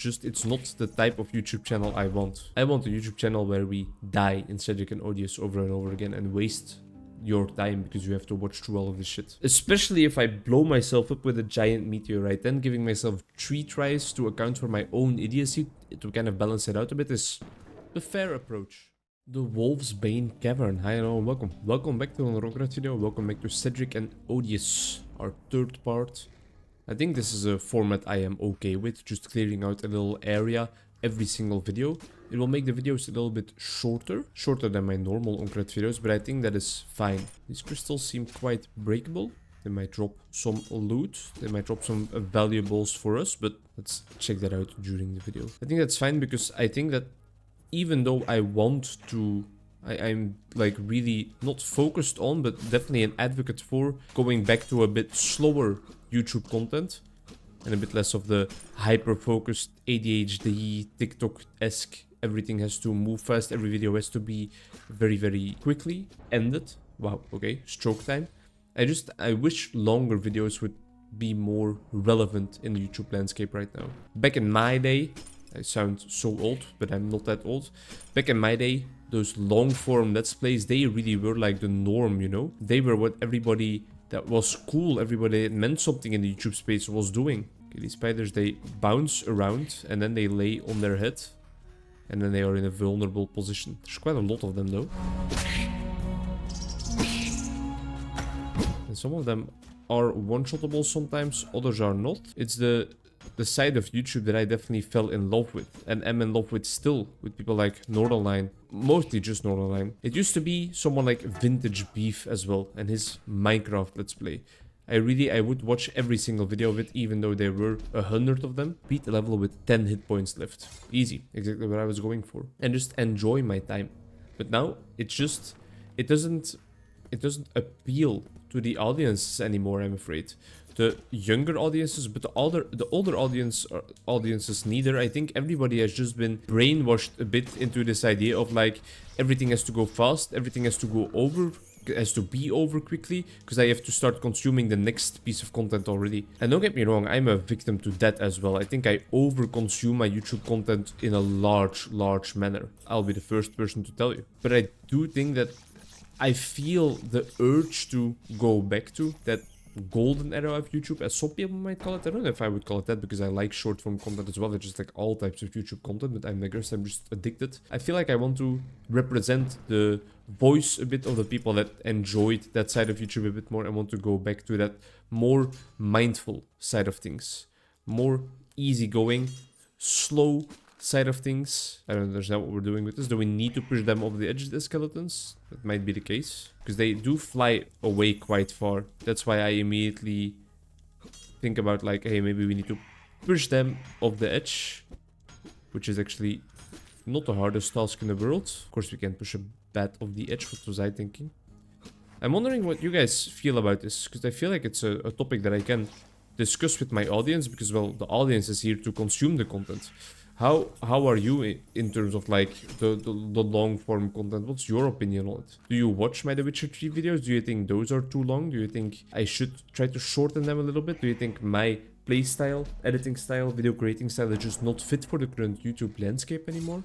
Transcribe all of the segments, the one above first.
just, it's not the type of YouTube channel I want. I want a YouTube channel where we die in Cedric and Odious over and over again and waste your time because you have to watch through all of this shit. Especially if I blow myself up with a giant meteorite, then giving myself 3 tries to account for my own idiocy to kind of balance it out a bit is the fair approach. The Wolf's Bane Cavern. Hi, hello, and welcome. Welcome back to another Onkruid video. Welcome back to Cedric and Odious, our 3rd part. I think this is a format I am okay with, just clearing out a little area every single video. It will make the videos a little bit shorter than my normal Onkruid videos, but I think that is fine. These crystals seem quite breakable. They might drop some loot, they might drop some valuables for us, but let's check that out during the video. I think that's fine because I think that even though I want to, I'm like really not focused on, but definitely an advocate for going back to a bit slower YouTube content and a bit less of the hyper-focused ADHD, TikTok-esque, everything has to move fast, every video has to be very, very quickly ended. Wow, okay, stroke time. I wish longer videos would be more relevant in the YouTube landscape right now. Back in my day, I sound so old, but I'm not that old. Back in my day, those long-form Let's Plays, they really were like the norm, you know? They were what everybody that was cool, everybody that meant something in the YouTube space was doing. Okay, these spiders, they bounce around and then they lay on their head. And then they are in a vulnerable position. There's quite a lot of them though. And some of them are one-shottable sometimes, others are not. It's the side of YouTube that I definitely fell in love with and am in love with still, with people like Northernline, mostly just Northernline. It used to be someone like Vintage Beef as well and his Minecraft Let's Play. I would watch every single video of it, even though there were 100 of them. Beat the level with 10 hit points left. Easy, exactly what I was going for. And just enjoy my time. But now, it doesn't appeal to the audiences anymore, I'm afraid. The younger audiences, but the older audiences neither. I think everybody has just been brainwashed a bit into this idea of like everything has to go fast, everything has to go over, has to be over quickly, because I have to start consuming the next piece of content already. And don't get me wrong, I'm a victim to that as well. I think I over-consume my YouTube content in a large manner. I'll be the first person to tell you. But I do think that I feel the urge to go back to that golden era of YouTube, as some people might call it. I don't know if I would call it that because I like short form content as well. I just like all types of YouTube content, but I'm just addicted. I feel like I want to represent the voice a bit of the people that enjoyed that side of YouTube a bit more. I want to go back to that more mindful side of things, more easygoing, slow side of things. I don't understand what we're doing with this. Do we need to push them over the edge, the skeletons? That might be the case, because they do fly away quite far. That's why I immediately think about like, hey, maybe we need to push them off the edge, which is actually not the hardest task in the world. Of course, we can push a bat off the edge. What was I thinking? I'm wondering what you guys feel about this, because I feel like it's a topic that I can discuss with my audience, because, well, the audience is here to consume the content. How are you in terms of like the long form content? What's your opinion on it? Do you watch my The Witcher 3 videos? Do you think those are too long? Do you think I should try to shorten them a little bit? Do you think my play style, editing style, video creating style is just not fit for the current YouTube landscape anymore?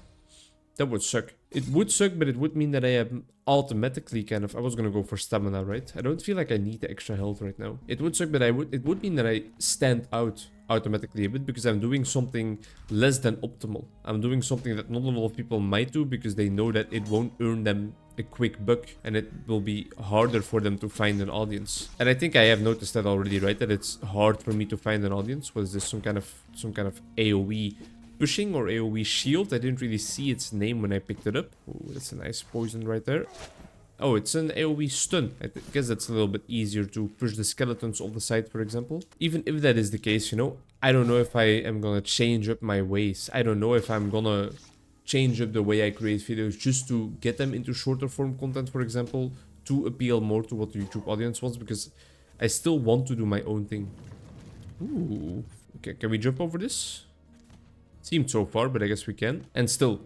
That would suck. It would suck, but it would mean that I am automatically kind of... I was gonna go for stamina, right? I don't feel like I need the extra health right now. It would suck, but it would mean that I stand out automatically a bit because I'm doing something less than optimal. I'm doing something that not a lot of people might do because they know that it won't earn them a quick buck and it will be harder for them to find an audience. And I think I have noticed that already, right? That it's hard for me to find an audience. Was this some kind of AoE pushing or AoE shield? I didn't really see its name when I picked it up. Oh, that's a nice poison right there. Oh, it's an AoE stun. I guess that's a little bit easier to push the skeletons off the side, for example. Even if that is the case, you know, I don't know if I am gonna change up my ways. I don't know if I'm gonna change up the way I create videos just to get them into shorter form content, for example, to appeal more to what the YouTube audience wants, because I still want to do my own thing. Ooh. Okay, can we jump over this? Seemed so far, but I guess we can. And still,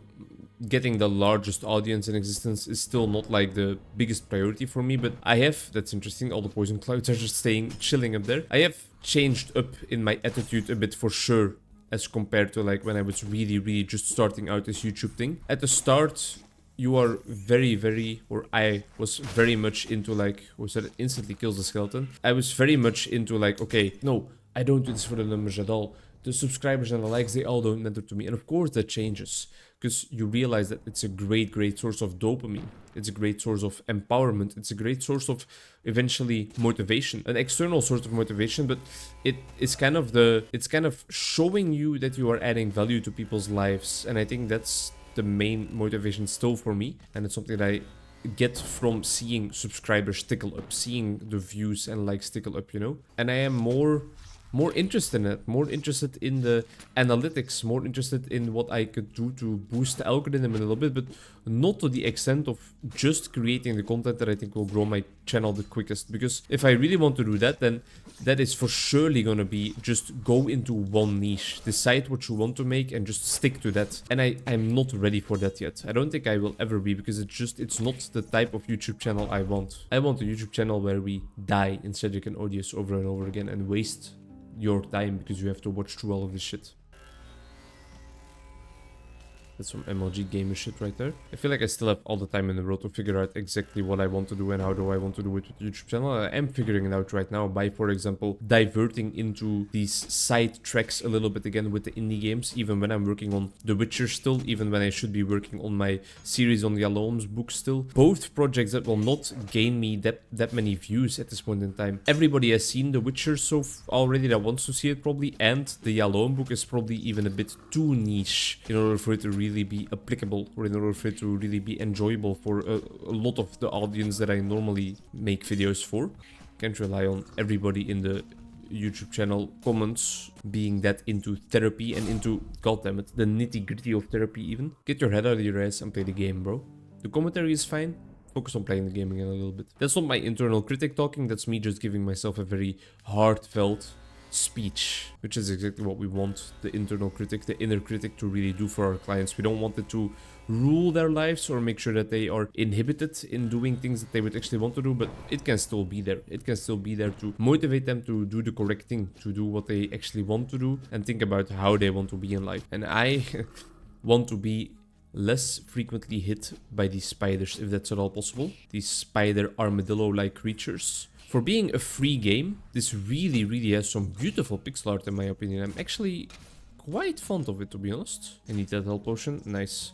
getting the largest audience in existence is still not like the biggest priority for me, but I have, that's interesting, all the poison clouds are just chilling up there. I have changed up in my attitude a bit for sure as compared to like when I was really just starting out this YouTube thing. At the start, you are or I was very much into like, was that it instantly kills the skeleton? I was very much into like, okay, no, I don't do this for the numbers at all. The subscribers and the likes, they all don't matter to me. And of course that changes, because you realize that it's a great source of dopamine. It's a great source of empowerment. It's a great source of eventually motivation, an external source of motivation, but it's kind of showing you that you are adding value to people's lives. And I think that's the main motivation still for me. And it's something that I get from seeing subscribers tickle up, seeing the views and likes tickle up, you know? And I am more interested in it, more interested in the analytics, more interested in what I could do to boost the algorithm a little bit, but not to the extent of just creating the content that I think will grow my channel the quickest. Because if I really want to do that, then that is for surely gonna be just go into one niche, decide what you want to make and just stick to that. And I'm not ready for that yet. I don't think I will ever be, because it's not the type of YouTube channel I want. I want a YouTube channel where we die in Cedric and Odious over and over again and waste your time because you have to watch through all of this shit. That's some MLG gamer shit right there. I feel like I still have all the time in the world to figure out exactly what I want to do and how do I want to do it with the YouTube channel. I am figuring it out right now by, for example, diverting into these side tracks a little bit again with the indie games, even when I'm working on The Witcher still, even when I should be working on my series on the Yalom's book still. Both projects that will not gain me that many views at this point in time. Everybody has seen The Witcher already that wants to see it probably, and the Yalom book is probably even a bit too niche in order for it to really be applicable, or in order for it to really be enjoyable for a lot of the audience that I normally make videos for. Can't rely on everybody in the YouTube channel comments being that into therapy and into, goddammit, the nitty-gritty of therapy even. Get your head out of your ass and play the game, bro. The commentary is fine. Focus on playing the game again a little bit. That's not my internal critic talking, that's me just giving myself a very heartfelt speech, which is exactly what we want the internal critic, the inner critic, to really do for our clients. We don't want it to rule their lives or make sure that they are inhibited in doing things that they would actually want to do, but it can still be there. It can still be there to motivate them to do the correct thing, to do what they actually want to do and think about how they want to be in life. And I want to be less frequently hit by these spiders, if that's at all possible. These spider armadillo-like creatures. For being a free game, this really has some beautiful pixel art in my opinion. I'm actually quite fond of it, to be honest. I need that health potion. Nice.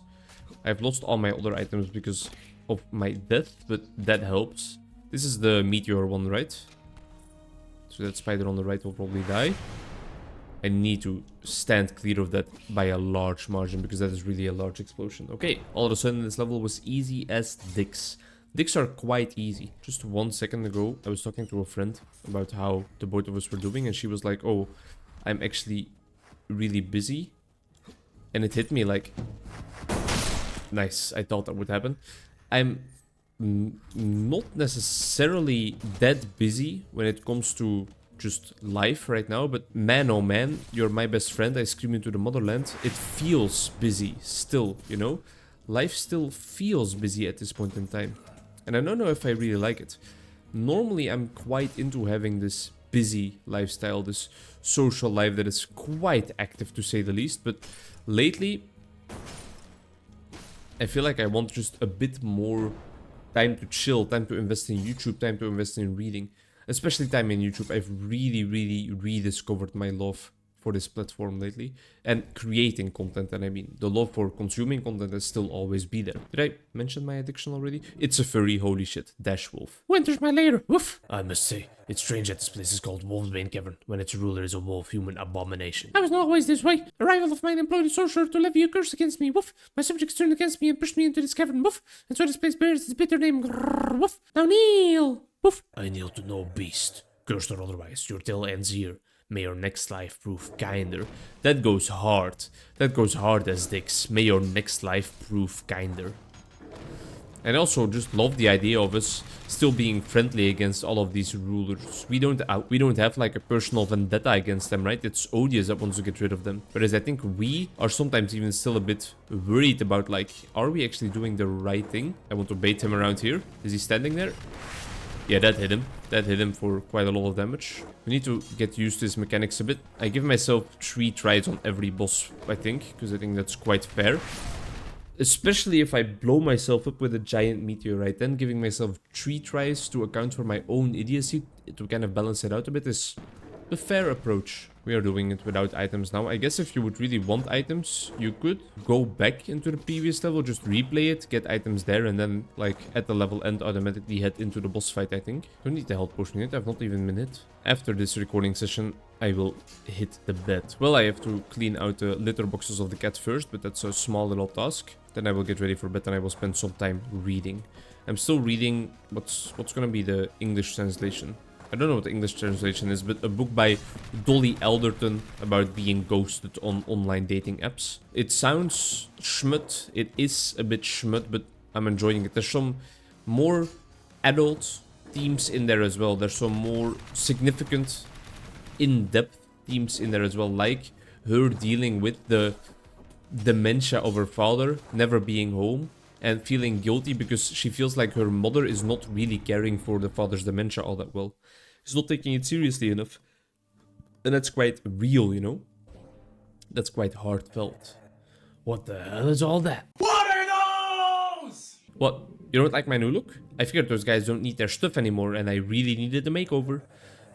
I've lost all my other items because of my death, but that helps. This is the meteor one, right? So that spider on the right will probably die. I need to stand clear of that by a large margin because that is really a large explosion. Okay, all of a sudden this level was easy as dicks. Dicks are quite easy. Just 1 second ago, I was talking to a friend about how the both of us were doing, and she was like, oh, I'm actually really busy. And it hit me like, nice, I thought that would happen. I'm not necessarily that busy when it comes to just life right now, but man, oh man, you're my best friend, I scream into the motherland. It feels busy still, you know? Life still feels busy at this point in time. And I don't know if I really like it. Normally, I'm quite into having this busy lifestyle, this social life that is quite active to say the least. But lately, I feel like I want just a bit more time to chill, time to invest in YouTube, time to invest in reading. Especially time in YouTube. I've really rediscovered my love for this platform lately, and creating content. And I mean, the love for consuming content will still always be there. Did I mention my addiction already? It's a furry, holy shit, dash wolf. Who enters my lair? Woof! I must say, it's strange that this place is called Wolfsbane Cavern, when its ruler is a wolf-human abomination. I was not always this way. A rival of mine employed a sorcerer to levy a curse against me. Woof! My subjects turned against me and pushed me into this cavern. Woof! And so this place bears its bitter name. Grrr, woof! Now kneel! Woof! I kneel to no beast, cursed or otherwise. Your tale ends here. May your next life prove kinder. That goes hard. That goes hard as dicks. May your next life prove kinder. And also just love the idea of us still being friendly against all of these rulers. We don't have like a personal vendetta against them, right? It's Odious that wants to get rid of them. Whereas I think we are sometimes even still a bit worried about, like, are we actually doing the right thing? I want to bait him around here. Is he standing there? Yeah, that hit him. That hit him for quite a lot of damage. We need to get used to his mechanics a bit. I give myself 3 tries on every boss, I think, because I think that's quite fair. Especially if I blow myself up with a giant meteorite, then giving myself 3 tries to account for my own idiocy to kind of balance it out a bit is the fair approach. We are doing it without items now. I guess if you would really want items, you could go back into the previous level, just replay it, get items there, and then, like, at the level end, automatically head into the boss fight, I think. Don't need the health potion yet, I've not even been hit. After this recording session, I will hit the bed. Well, I have to clean out the litter boxes of the cat first, but that's a small little task. Then I will get ready for bed and I will spend some time reading. I'm still reading what's gonna be the English translation. I don't know what the English translation is, but a book by Dolly Alderton about being ghosted on online dating apps. It sounds schmut. It is a bit schmut, but I'm enjoying it. There's some more adult themes in there as well. There's some more significant, in-depth themes in there as well, like her dealing with the dementia of her father, never being home, and feeling guilty because she feels like her mother is not really caring for the father's dementia all that well. She's not taking it seriously enough. And that's quite real, you know? That's quite heartfelt. What the hell is all that? What are those? What? You don't like my new look? I figured those guys don't need their stuff anymore and I really needed a makeover.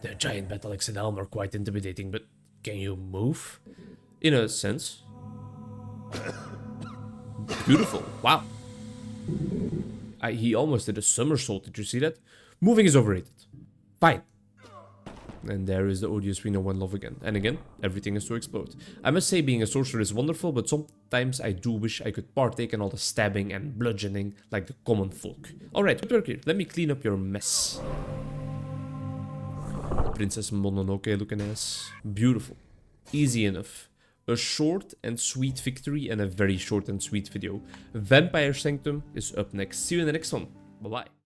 The giant battle-axe and helm are quite intimidating, but can you move? In a sense. Beautiful. Wow. He almost did a somersault. Did you see that? Moving is overrated. Fine. And there is the odious we know and love again. And again, everything is to explode. I must say being a sorcerer is wonderful, but sometimes I do wish I could partake in all the stabbing and bludgeoning like the common folk. Alright, good work here. Let me clean up your mess. Princess Mononoke looking ass. Beautiful. Easy enough. A short and sweet victory and a very short and sweet video. Vampire Sanctum is up next. See you in the next one. Bye bye.